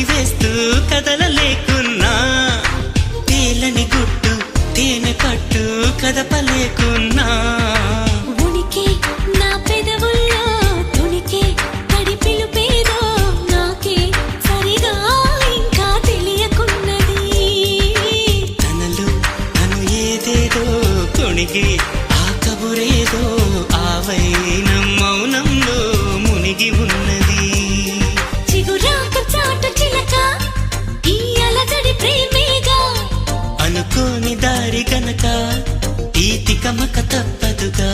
వేస్తూ కదలలేకున్నా, తేలని గుట్టు తేనె పట్టు కదపలేకున్నా, ఉనికి నా పెదవుల్లో తునికి తడి పిలుపేదో నాకే సరిగా ఇంకా తెలియకున్నది. తనలు తను ఏదేదో కొణిగి ఆ కబురేదో ఆవైనం మౌనంలో మునిగి ఉన్నది. చిగురాకు చాటు చిలక ఈ అలజడి ప్రేమేగా, అనుకోని దారి గనక ఈ తికమక తప్పదుగా.